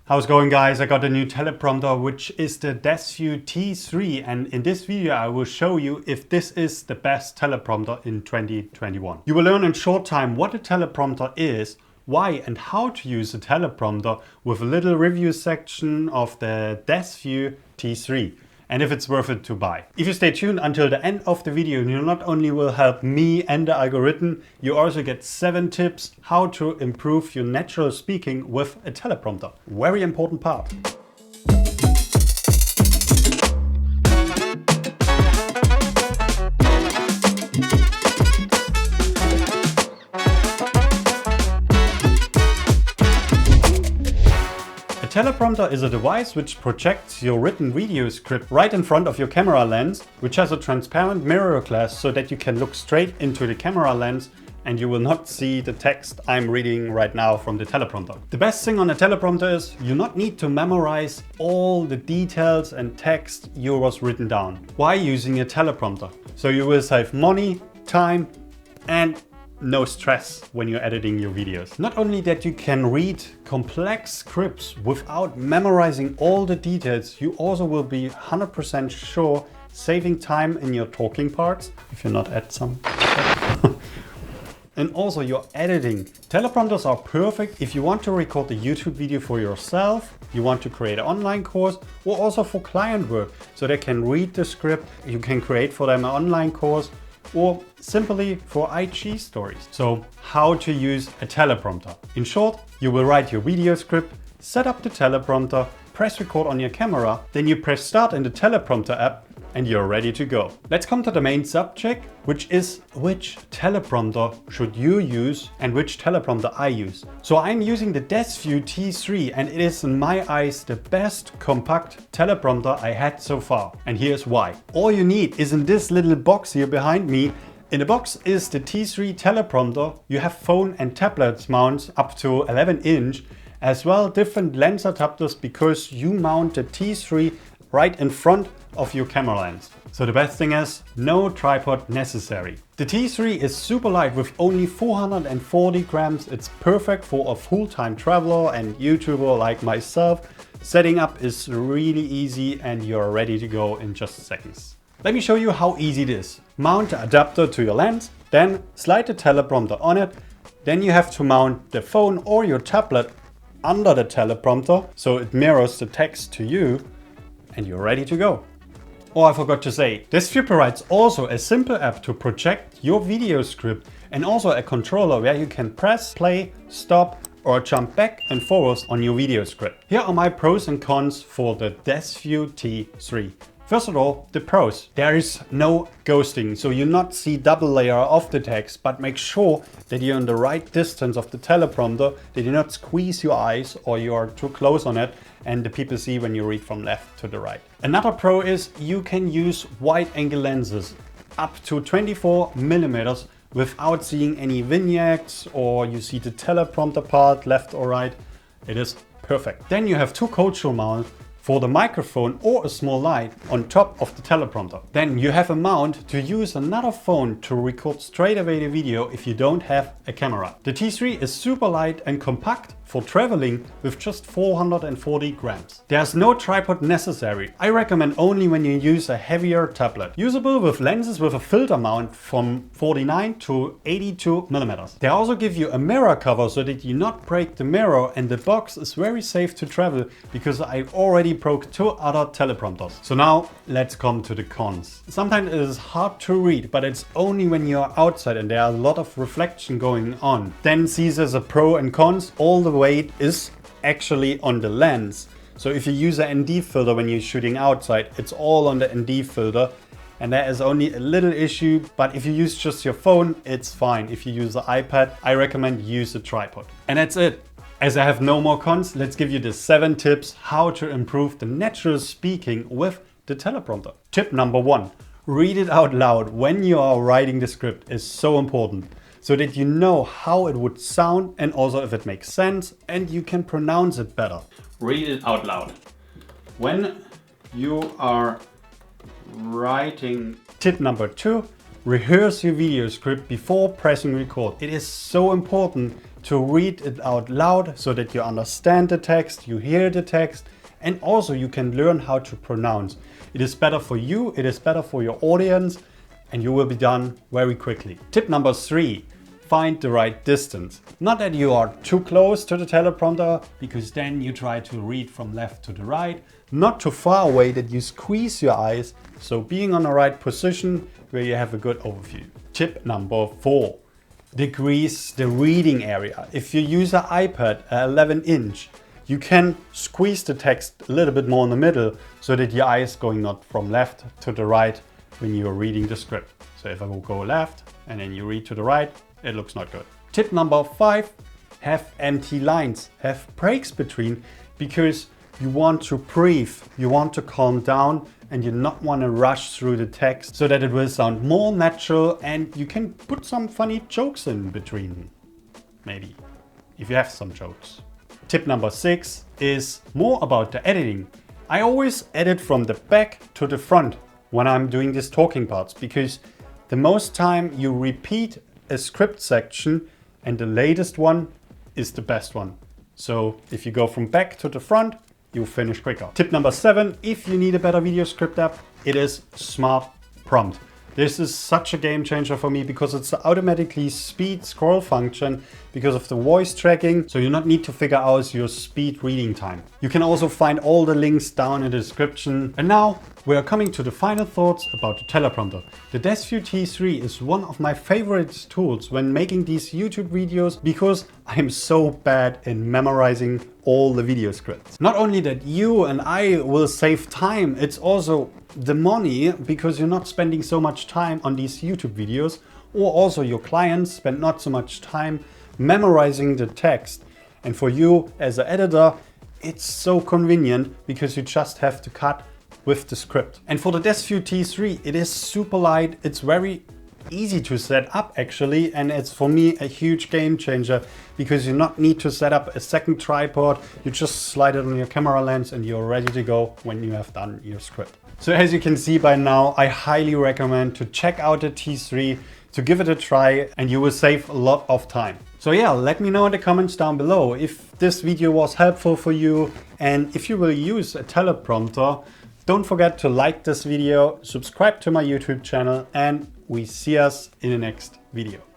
How's it going, guys? I got a new teleprompter, which is the Desview T3, and in this video I will show you if this is the best teleprompter in 2021. You will learn in short time what a teleprompter is, why and how to use a teleprompter with a little review section of the Desview T3. And if it's worth it to buy. If you stay tuned until the end of the video, you not only will help me and the algorithm, you also get 7 tips how to improve your natural speaking with a teleprompter. Very important part. A teleprompter is a device which projects your written video script right in front of your camera lens, which has a transparent mirror glass so that you can look straight into the camera lens and you will not see the text I'm reading right now from the teleprompter. The best thing on a teleprompter is you not need to memorize all the details and text you was written down. Why using a teleprompter? So you will save money, time and no stress when you're editing your videos. Not only that you can read complex scripts without memorizing all the details, you also will be 100% sure saving time in your talking parts, if you're not at some. And also your editing. Teleprompters are perfect if you want to record a YouTube video for yourself, you want to create an online course, or also for client work, so they can read the script, you can create for them an online course, or simply for IG stories. So how to use a teleprompter. In short, you will write your video script, set up the teleprompter, press record on your camera, then you press start in the teleprompter app and you're ready to go. Let's come to the main subject, which is which teleprompter should you use and which teleprompter I use. So I'm using the Desview T3 and it is in my eyes the best compact teleprompter I had so far. And here's why. All you need is in this little box here behind me. In the box is the T3 teleprompter. You have phone and tablet mounts up to 11 inch, as well different lens adapters because you mount the T3 right in front of your camera lens. So the best thing is no tripod necessary. The T3 is super light with only 440 grams. It's perfect for a full-time traveler and YouTuber like myself. Setting up is really easy and you're ready to go in just seconds. Let me show you how easy it is. Mount the adapter to your lens, then slide the teleprompter on it. Then you have to mount the phone or your tablet under the teleprompter so it mirrors the text to you and you're ready to go. Oh, I forgot to say, Desview provides also a simple app to project your video script and also a controller where you can press play, stop or jump back and forwards on your video script. Here are my pros and cons for the Desview T3. First of all, the pros. There is no ghosting, so you not see double layer of the text, but make sure that you're in the right distance of the teleprompter, that you not squeeze your eyes or you are too close on it and the people see when you read from left to the right. Another pro is you can use wide angle lenses up to 24 millimeters without seeing any vignettes or you see the teleprompter part left or right. It is perfect. Then you have 2 coaxial mounts for the microphone or a small light on top of the teleprompter. Then you have a mount to use another phone to record straight away the video if you don't have a camera. The T3 is super light and compact for traveling with just 440 grams. There's no tripod necessary. I recommend only when you use a heavier tablet. Usable with lenses with a filter mount from 49 to 82 millimeters. They also give you a mirror cover so that you not break the mirror, and the box is very safe to travel because I already broke 2 other teleprompters. So now let's come to the cons. Sometimes it is hard to read, but it's only when you're outside and there are a lot of reflection going on. Then see as a pro and cons. All the weight is actually on the lens. So if you use an ND filter when you're shooting outside, it's all on the ND filter. And there is only a little issue, but if you use just your phone, it's fine. If you use the iPad, I recommend use a tripod. And that's it. As I have no more cons, let's give you the 7 tips how to improve the natural speaking with the teleprompter. Tip number 1, read it out loud when you are writing the script is so important, so that you know how it would sound and also if it makes sense and you can pronounce it better. Read it out loud. When you are writing. Tip number 2, rehearse your video script before pressing record. It is so important to read it out loud so that you understand the text, you hear the text, and also you can learn how to pronounce. It is better for you, it is better for your audience, and you will be done very quickly. Tip number 3, find the right distance. Not that you are too close to the teleprompter, because then you try to read from left to the right. Not too far away that you squeeze your eyes, so being on the right position where you have a good overview. Tip number 4, decrease the reading area. If you use an iPad, 11-inch, you can squeeze the text a little bit more in the middle so that your eye is going not from left to the right when you are reading the script. So if I will go left and then you read to the right, it looks not good. Tip number 5, have empty lines, have breaks between, because you want to breathe, you want to calm down, and you not want to rush through the text so that it will sound more natural, and you can put some funny jokes in between, maybe, if you have some jokes. Tip number 6 is more about the editing. I always edit from the back to the front when I'm doing these talking parts, because the most time you repeat a script section and the latest one is the best one. So if you go from back to the front, you finish quicker. Tip number 7, if you need a better video script app, it is Smart Prompt. This is such a game changer for me because it's the automatically speed scroll function because of the voice tracking. So you not need to figure out your speed reading time. You can also find all the links down in the description. And now we are coming to the final thoughts about the teleprompter. The Desview T3 is one of my favorite tools when making these YouTube videos because I'm so bad in memorizing all the video scripts. Not only that you and I will save time, it's also the money because you're not spending so much time on these YouTube videos, or also your clients spend not so much time memorizing the text. And for you as an editor, it's so convenient because you just have to cut with the script. And for the Desview T3, it is super light. It's very easy to set up actually, and it's for me a huge game changer because you not need to set up a second tripod. You just slide it on your camera lens and you're ready to go when you have done your script. So as you can see by now, I highly recommend to check out the T3, to give it a try, and you will save a lot of time. So yeah, let me know in the comments down below if this video was helpful for you, and if you will use a teleprompter. Don't forget to like this video, subscribe to my YouTube channel, and we see us in the next video.